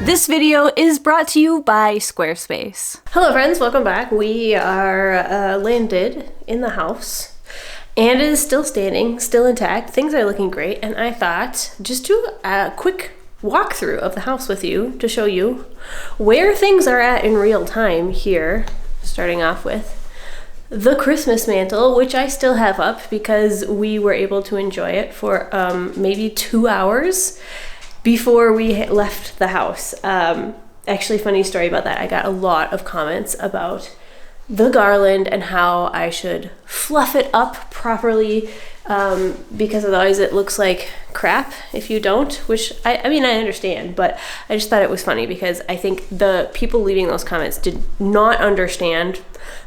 This video is brought to you by Squarespace. Hello friends, welcome back. We are landed in the house and it is still standing, still intact. Things are looking great, and I thought just do a quick walkthrough of the house with you to show you where things are at in real time here, starting off with the Christmas mantle, which I still have up because we were able to enjoy it for maybe 2 hours before we left the house. Actually, funny story about that. I got a lot of comments about the garland and how I should fluff it up properly, because otherwise it looks like crap if you don't, which I mean, I understand, but I just thought it was funny because I think the people leaving those comments did not understand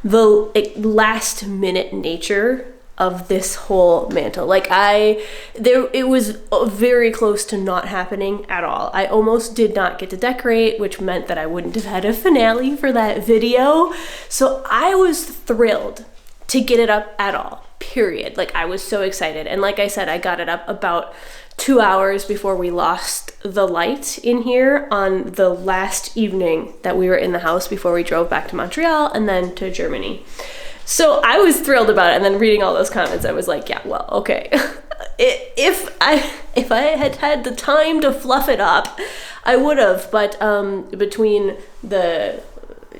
the last minute nature of this whole mantle. Like it was very close to not happening at all. I almost did not get to decorate, which meant that I wouldn't have had a finale for that video. So I was thrilled to get it up at all, period. Like, I was so excited. And like I said, I got it up about 2 hours before we lost the light in here on the last evening that we were in the house before we drove back to Montreal and then to Germany. So I was thrilled about it, and then reading all those comments, I was like, yeah, well, okay. If I had had the time to fluff it up, I would have, but between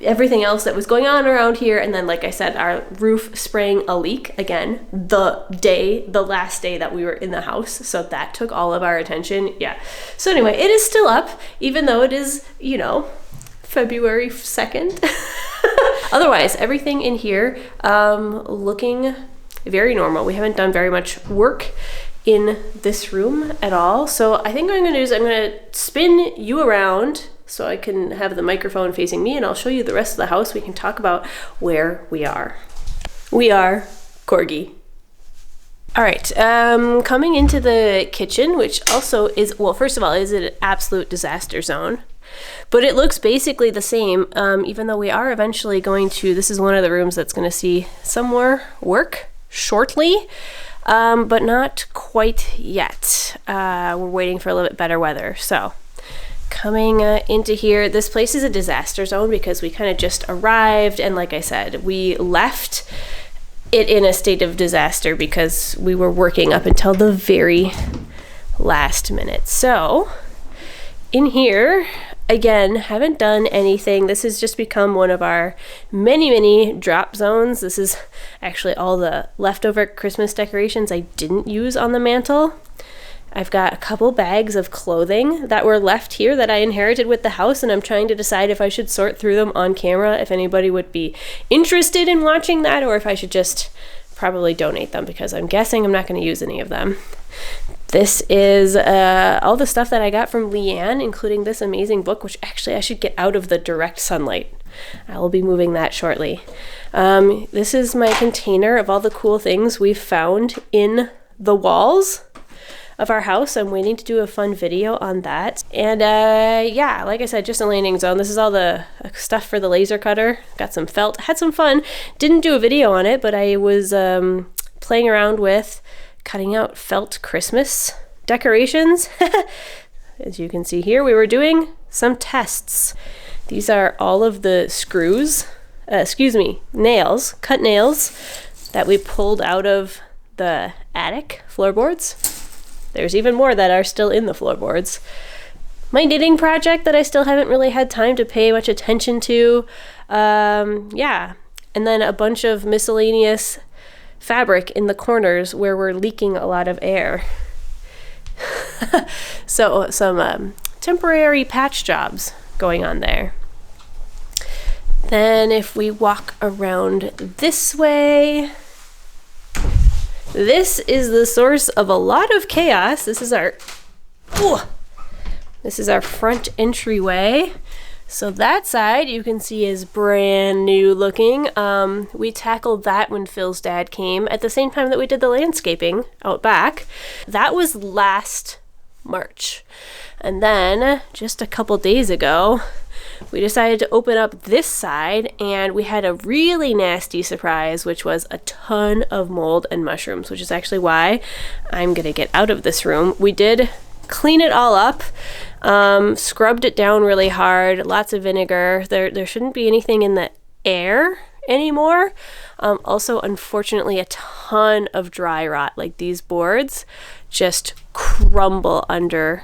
everything else that was going on around here, and then, like I said, our roof spraying a leak again the last day that we were in the house, so that took all of our attention. Yeah. So anyway, it is still up, even though it is, February 2nd. Otherwise, everything in here looking very normal. We haven't done very much work in this room at all. So I think what I'm going to do is I'm going to spin you around so I can have the microphone facing me, and I'll show you the rest of the house. We can talk about where we are. We are Corgi. All right, coming into the kitchen, which also is, well, first of all, is an absolute disaster zone. But it looks basically the same, even though we are eventually going to, this is one of the rooms that's going to see some more work shortly, but not quite yet. We're waiting for a little bit better weather. So coming into here, this place is a disaster zone because we kind of just arrived, and like I said, we left it in a state of disaster because we were working up until the very last minute. So in here, again, haven't done anything. This has just become one of our many drop zones. This is actually all the leftover Christmas decorations I didn't use on the mantle. I've got a couple bags of clothing that were left here that I inherited with the house, and I'm trying to decide if I should sort through them on camera, if anybody would be interested in watching that, or if I should just probably donate them, because I'm guessing I'm not going to use any of them. This is all the stuff that I got from Leanne, including this amazing book, which actually I should get out of the direct sunlight. I will be moving that shortly. This is my container of all the cool things we've found in the walls of our house. I'm waiting to do a fun video on that. And yeah, like I said, just a landing zone. This is all the stuff for the laser cutter. Got some felt, had some fun. Didn't do a video on it, but I was playing around with cutting out felt Christmas decorations. As you can see here, we were doing some tests. These are all of the screws, nails, cut nails that we pulled out of the attic floorboards. There's even more that are still in the floorboards. My knitting project that I still haven't really had time to pay much attention to. Yeah, and then a bunch of miscellaneous fabric in the corners where we're leaking a lot of air. So some temporary patch jobs going on there. Then if we walk around this way, this is the source of a lot of chaos. This is our front entryway. So that side you can see is brand new looking. We tackled that when Phil's dad came at the same time that we did the landscaping out back. That was last March. And then just a couple days ago, we decided to open up this side, and we had a really nasty surprise, which was a ton of mold and mushrooms, which is actually why I'm gonna get out of this room. We did clean it all up. Scrubbed it down really hard, lots of vinegar. There shouldn't be anything in the air anymore. Also, unfortunately, a ton of dry rot. Like, these boards just crumble under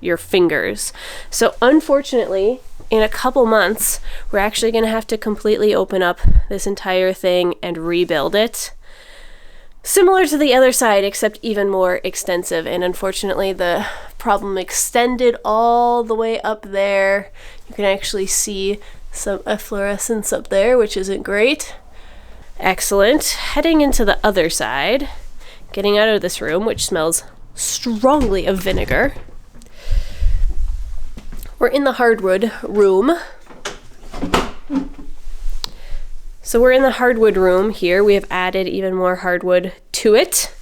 your fingers. So unfortunately, in a couple months, we're actually going to have to completely open up this entire thing and rebuild it. Similar to the other side, except even more extensive. And unfortunately, the problem extended all the way up there. You can actually see some efflorescence up there, which isn't great. Excellent. Heading into the other side, getting out of this room, which smells strongly of vinegar. We're in the hardwood room. So we're in the hardwood room here. We have added even more hardwood to it.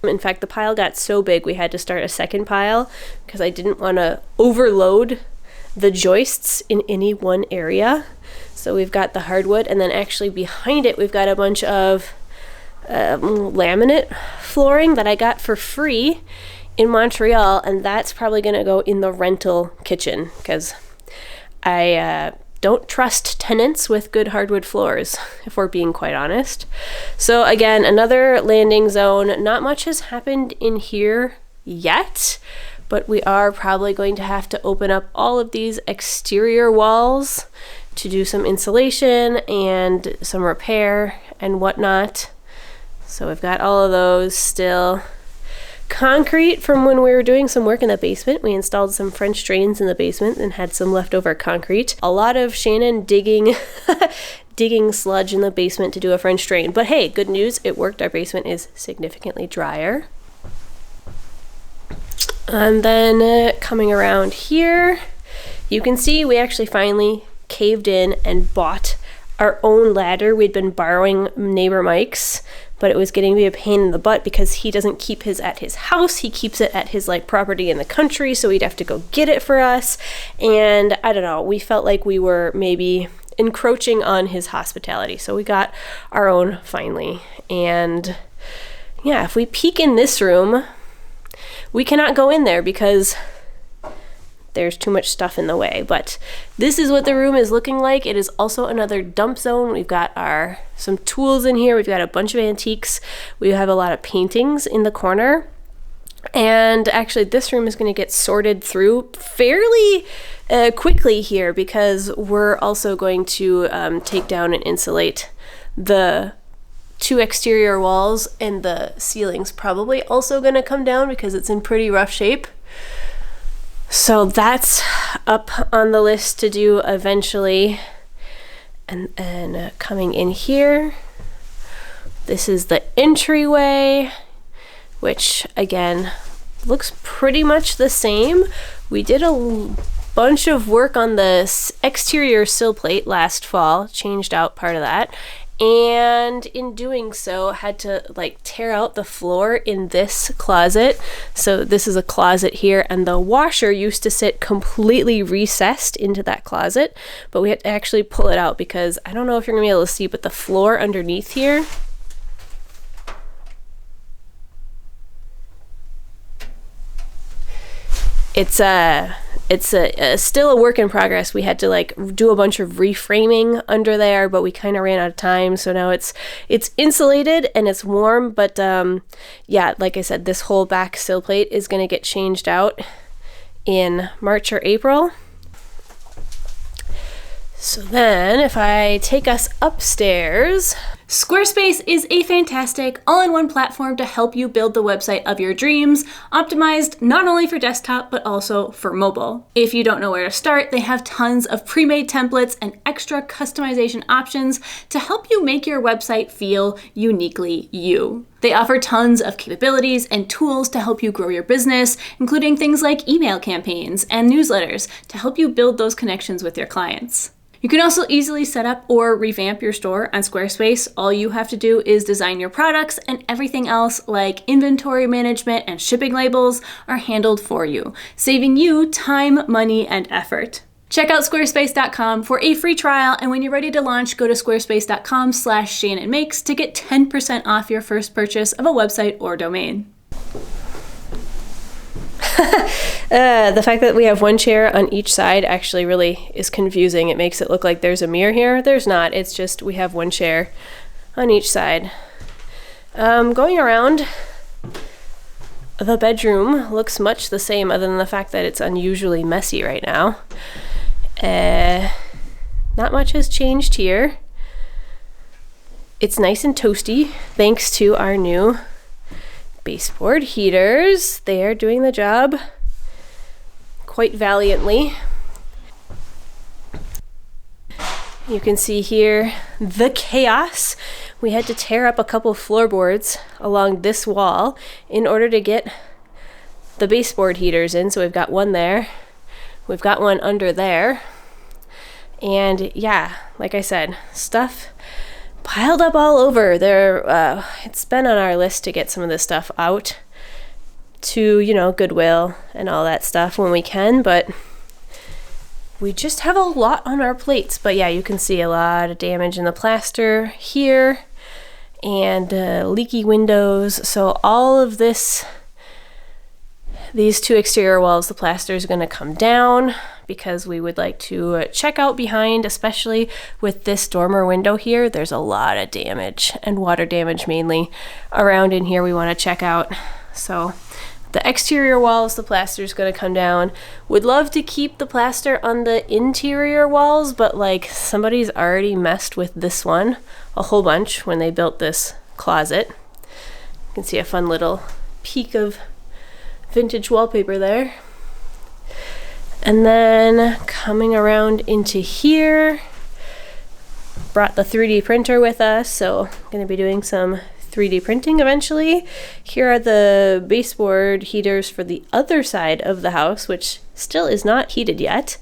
In fact, the pile got so big we had to start a second pile because I didn't want to overload the joists in any one area. So we've got the hardwood, and then actually behind it we've got a bunch of laminate flooring that I got for free in Montreal, and that's probably going to go in the rental kitchen because I don't trust tenants with good hardwood floors, if we're being quite honest. So again, another landing zone. Not much has happened in here yet, but we are probably going to have to open up all of these exterior walls to do some insulation and some repair and whatnot. So we've got all of those still. Concrete from when we were doing some work in the basement. We installed some French drains in the basement and had some leftover concrete. A lot of Shannon digging sludge in the basement to do a French drain. But hey, good news, it worked. Our basement is significantly drier. And then coming around here, you can see we actually finally caved in and bought our own ladder. We'd been borrowing neighbor Mike's, but it was getting to be a pain in the butt because he doesn't keep his at his house. He keeps it at his property in the country, so we'd have to go get it for us. And I don't know, we felt like we were maybe encroaching on his hospitality. So we got our own finally. And yeah, if we peek in this room, we cannot go in there because there's too much stuff in the way. But this is what the room is looking like. It is also another dump zone. We've got some tools in here. We've got a bunch of antiques. We have a lot of paintings in the corner. And actually this room is going to get sorted through fairly quickly here because we're also going to take down and insulate the 2 exterior walls, and the ceiling's probably also going to come down because it's in pretty rough shape. So that's up on the list to do eventually. And coming in here, this is the entryway, which again looks pretty much the same. We did a bunch of work on the exterior sill plate last fall, changed out part of that. And in doing so, had to tear out the floor in this closet. So this is a closet here, and the washer used to sit completely recessed into that closet, but we had to actually pull it out because I don't know if you're gonna be able to see, but the floor underneath here, it's still a work in progress. We had to do a bunch of reframing under there, but we kind of ran out of time. So now it's insulated and it's warm, but yeah, like I said, this whole back sill plate is going to get changed out in March or April. So then if I take us upstairs, Squarespace is a fantastic all-in-one platform to help you build the website of your dreams, optimized not only for desktop, but also for mobile. If you don't know where to start, they have tons of pre-made templates and extra customization options to help you make your website feel uniquely you. They offer tons of capabilities and tools to help you grow your business, including things like email campaigns and newsletters to help you build those connections with your clients. You can also easily set up or revamp your store on Squarespace. All you have to do is design your products, and everything else like inventory management and shipping labels are handled for you, saving you time, money, and effort. Check out squarespace.com for a free trial, and when you're ready to launch, go to squarespace.com/ShannonMakes to get 10% off your first purchase of a website or domain. The fact that we have one chair on each side actually really is confusing. It makes it look like there's a mirror here. There's not. It's just we have one chair on each side. Going around, the bedroom looks much the same other than the fact that it's unusually messy right now. Not much has changed here. It's nice and toasty thanks to our new baseboard heaters. They are doing the job quite valiantly. You can see here the chaos. We had to tear up a couple floorboards along this wall in order to get the baseboard heaters in. So we've got one there, we've got one under there, and yeah, like I said, stuff piled up all over there. It's been on our list to get some of this stuff out to, you know, Goodwill and all that stuff when we can, but we just have a lot on our plates. But yeah, you can see a lot of damage in the plaster here and leaky windows. So all of this, these two exterior walls, the plaster is going to come down because we would like to check out behind, especially with this dormer window here. There's a lot of damage, and water damage mainly around in here we want to check out. So the exterior walls, the plaster is going to come down. Would love to keep the plaster on the interior walls, but like somebody's already messed with this one a whole bunch when they built this closet. You can see a fun little peek of vintage wallpaper there. And then coming around into here, brought the 3D printer with us, so I'm going to be doing some 3D printing eventually. Here are the baseboard heaters for the other side of the house, which still is not heated yet,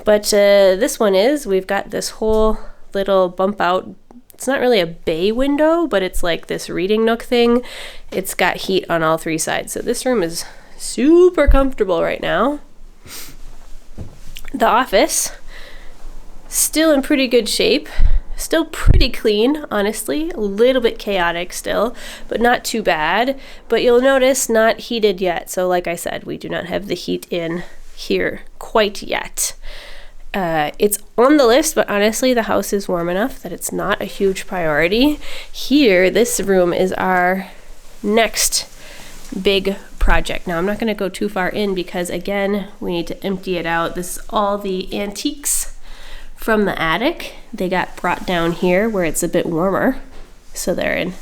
but this one is. We've got this whole little bump out. It's not really a bay window, but it's like this reading nook thing. It's got heat on all three sides, so this room is super comfortable right now. The office, still in pretty good shape. Still pretty clean, honestly. A little bit chaotic still, but not too bad. But you'll notice not heated yet. So like I said, we do not have the heat in here quite yet. It's on the list, but honestly, the house is warm enough that it's not a huge priority. Here, this room is our next big project. Now, I'm not going to go too far in because, again, we need to empty it out. This is all the antiques from the attic. They got brought down here where it's a bit warmer, so they're in,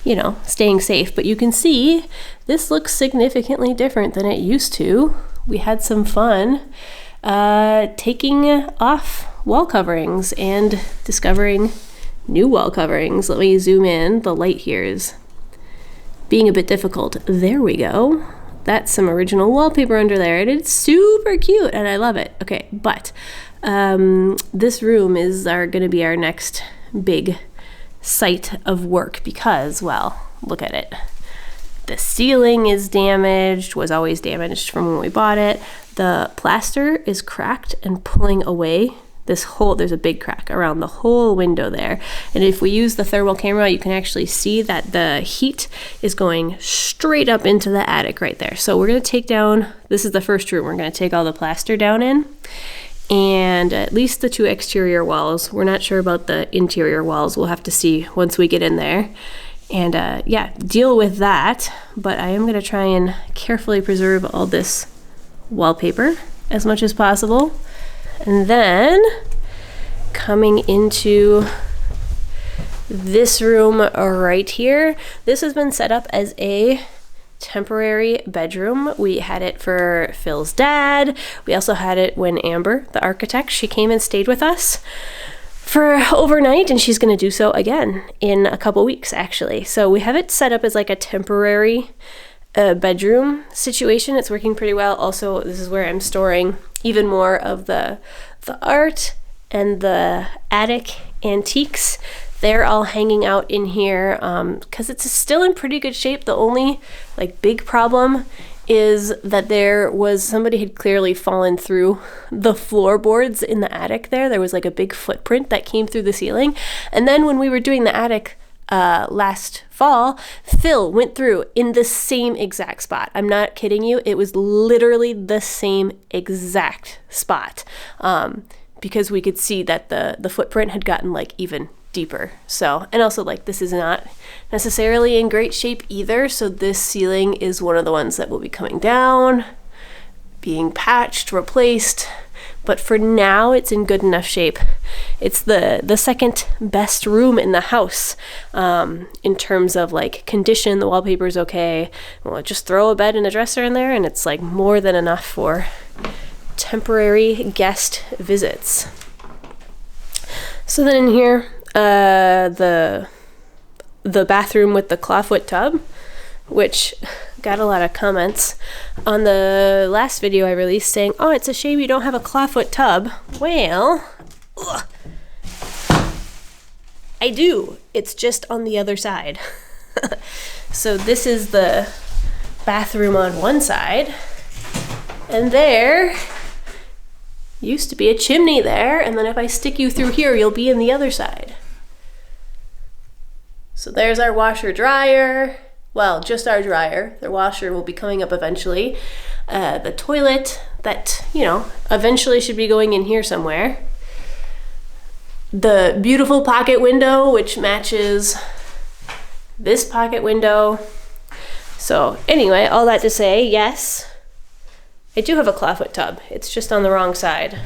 you know, staying safe. But you can see this looks significantly different than it used to. We had some fun taking off wall coverings and discovering new wall coverings. Let me zoom in. The light here is being a bit difficult. There we go. That's some original wallpaper under there, and it's super cute and I love it. Okay, but this room is going to be our next big site of work because, well, look at it. The ceiling is damaged, was always damaged from when we bought it. The plaster is cracked and pulling away this whole, there's a big crack around the whole window there. And if we use the thermal camera, you can actually see that the heat is going straight up into the attic right there. So we're going to take down, this is the first room, we're going to take all the plaster down in. And at least the two exterior walls. We're not sure about the interior walls. We'll have to see once we get in there. And yeah, deal with that. But I am going to try and carefully preserve all this wallpaper as much as possible. And then coming into this room right here, this has been set up as a temporary bedroom. We had it for Phil's dad. We also had it when Amber, the architect, she came and stayed with us for overnight, and she's going to do so again in a couple weeks actually. So we have it set up as like a temporary bedroom situation. It's working pretty well. Also, this is where I'm storing even more of the art and the attic antiques. They're all hanging out in here because it's still in pretty good shape. The only like big problem is that somebody had clearly fallen through the floorboards in the attic there. There was like a big footprint that came through the ceiling. And then when we were doing the attic last fall, Phil went through in the same exact spot. I'm not kidding you. It was literally the same exact spot, because we could see that the footprint had gotten like even deeper. So, and also like this is not necessarily in great shape either. So this ceiling is one of the ones that will be coming down, being patched, replaced. But for now, it's in good enough shape. It's the second best room in the house in terms of like condition. The wallpaper's okay. We'll just throw a bed and a dresser in there, and it's like more than enough for temporary guest visits. So then in here, the bathroom with the clawfoot tub, which got a lot of comments on the last video I released saying, oh, it's a shame you don't have a clawfoot tub. Well, ugh, I do. It's just on the other side. So this is the bathroom on one side, and there used to be a chimney there, and then if I stick you through here, you'll be in the other side. So there's our washer dryer. Well, just our dryer. The washer will be coming up eventually. The toilet that, you know, eventually should be going in here somewhere. The beautiful pocket window, which matches this pocket window. So anyway, all that to say, yes, I do have a clawfoot tub. It's just on the wrong side.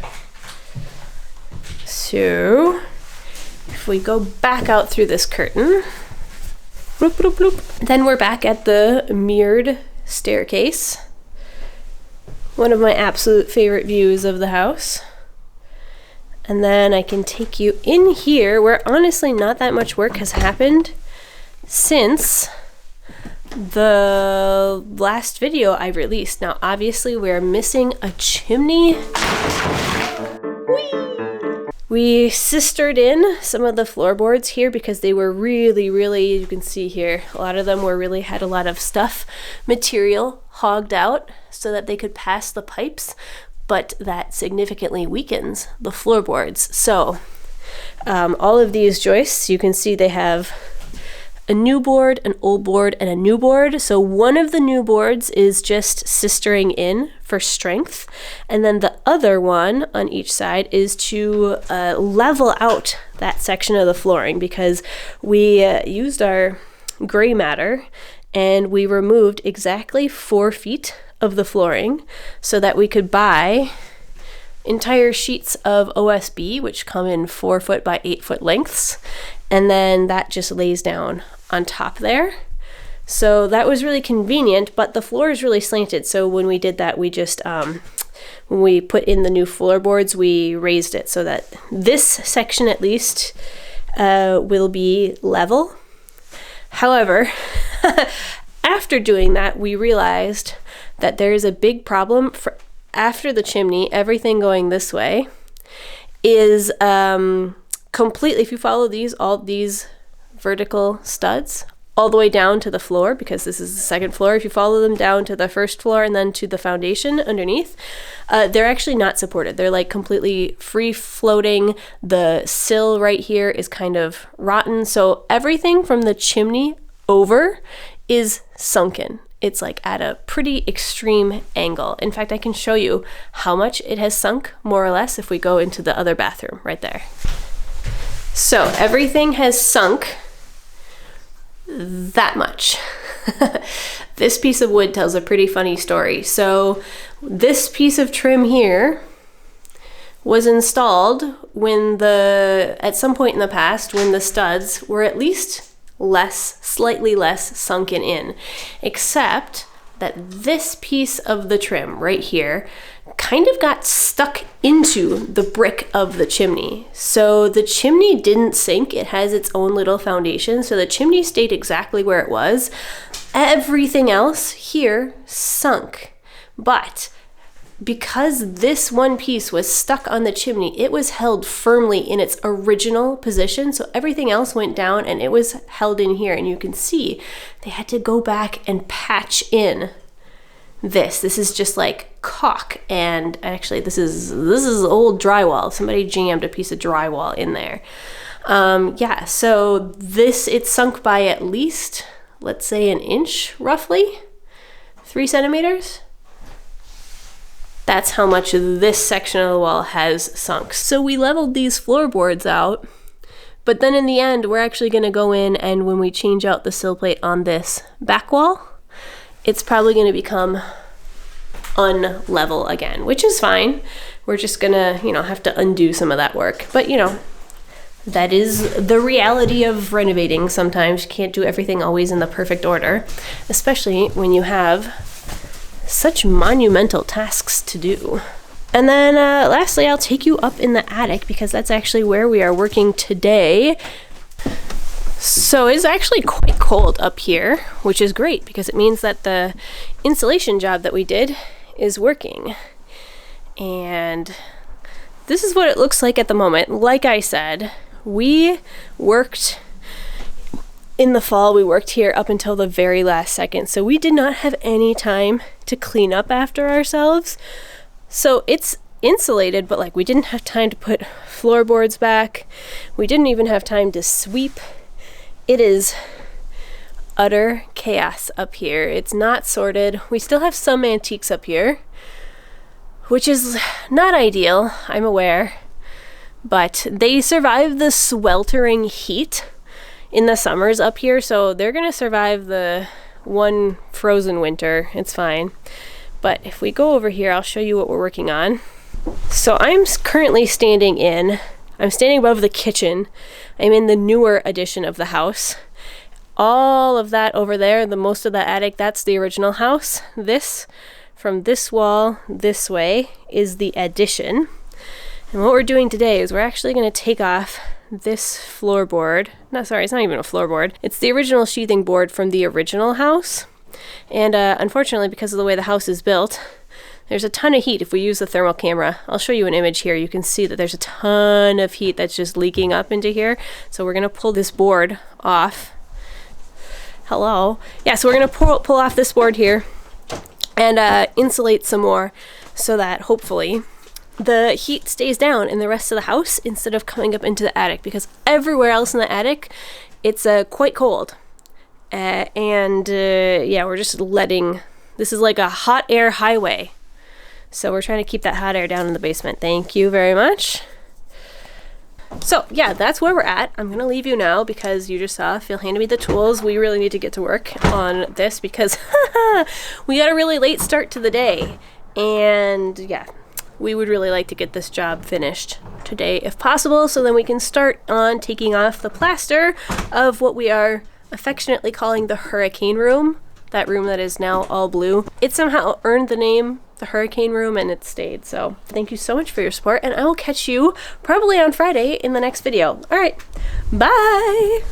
So if we go back out through this curtain, bloop, bloop, bloop. Then we're back at the mirrored staircase. One of my absolute favorite views of the house. And then I can take you in here where honestly not that much work has happened since the last video I released. Now obviously we're missing a chimney. Whee! We sistered in some of the floorboards here because they were really, you can see here, a lot of them had a lot of stuff, material hogged out so that they could pass the pipes, but that significantly weakens the floorboards. So all of these joists, you can see they have a new board, an old board, and a new board. So one of the new boards is just sistering in for strength, and then the other one on each side is to level out that section of the flooring, because we used our gray matter and we removed exactly 4 feet of the flooring so that we could buy entire sheets of OSB, which come in 4 foot by 8 foot lengths, and then that just lays down on top there. So that was really convenient, but the floor is really slanted. So when we did that, we just, when we put in the new floorboards, we raised it so that this section at least will be level. However, after doing that, we realized that there is a big problem for after the chimney, everything going this way is completely, if you follow these, all these vertical studs all the way down to the floor, because this is the second floor. If you follow them down to the first floor and then to the foundation underneath, they're actually not supported. They're like completely free floating. The sill right here is kind of rotten. So everything from the chimney over is sunken. It's like at a pretty extreme angle. In fact, I can show you how much it has sunk more or less if we go into the other bathroom right there. So everything has sunk that much. This piece of wood tells a pretty funny story. So this piece of trim here was installed when at some point in the past when the studs were at least slightly less sunken in, except that this piece of the trim right here kind of got stuck into the brick of the chimney. So the chimney didn't sink. It has its own little foundation. So the chimney stayed exactly where it was. Everything else here sunk. But because this one piece was stuck on the chimney, it was held firmly in its original position. So everything else went down and it was held in here. And you can see they had to go back and patch in this. This is just like caulk, and actually this is old drywall. Somebody jammed a piece of drywall in there. Yeah, so it's sunk by at least, let's say, an inch, roughly, 3 centimeters. That's how much this section of the wall has sunk. So we leveled these floorboards out, but then in the end, we're actually gonna go in, and when we change out the sill plate on this back wall, it's probably gonna become unlevel again, which is fine. We're just gonna, have to undo some of that work. But, that is the reality of renovating sometimes. You can't do everything always in the perfect order, especially when you have such monumental tasks to do. And then lastly, I'll take you up in the attic because that's actually where we are working today. So it's actually quite cold up here, which is great because it means that the insulation job that we did is working. And this is what it looks like at the moment. Like I said, we worked in the fall, we worked here up until the very last second. So we did not have any time to clean up after ourselves. So it's insulated, but we didn't have time to put floorboards back. We didn't even have time to sweep. It is utter chaos up here. It's not sorted. We still have some antiques up here, which is not ideal, I'm aware, but they survive the sweltering heat in the summers up here, so they're gonna survive the one frozen winter. It's fine. But if we go over here, I'll show you what we're working on. So I'm currently standing above the kitchen. I'm in the newer addition of the house. All of that over there, the most of the attic, that's the original house. This, from this wall this way, is the addition. And what we're doing today is we're actually going to take off this floorboard. No, sorry, it's not even a floorboard. It's the original sheathing board from the original house. And unfortunately, because of the way the house is built, there's a ton of heat if we use the thermal camera. I'll show you an image here. You can see that there's a ton of heat that's just leaking up into here. So we're going to pull this board off. Hello. Yeah, so we're going to pull off this board here and insulate some more so that hopefully the heat stays down in the rest of the house instead of coming up into the attic, because everywhere else in the attic it's quite cold. Yeah, we're just letting, this is like a hot air highway. So we're trying to keep that hot air down in the basement. Thank you very much. So yeah, that's where we're at. I'm gonna leave you now because you just saw Phil handed me the tools. We really need to get to work on this because we got a really late start to the day. And yeah, we would really like to get this job finished today if possible, so then we can start on taking off the plaster of what we are affectionately calling the hurricane room, that room that is now all blue. It somehow earned the name the hurricane room and it stayed. So thank you so much for your support, and I will catch you probably on Friday in the next video. All right, bye.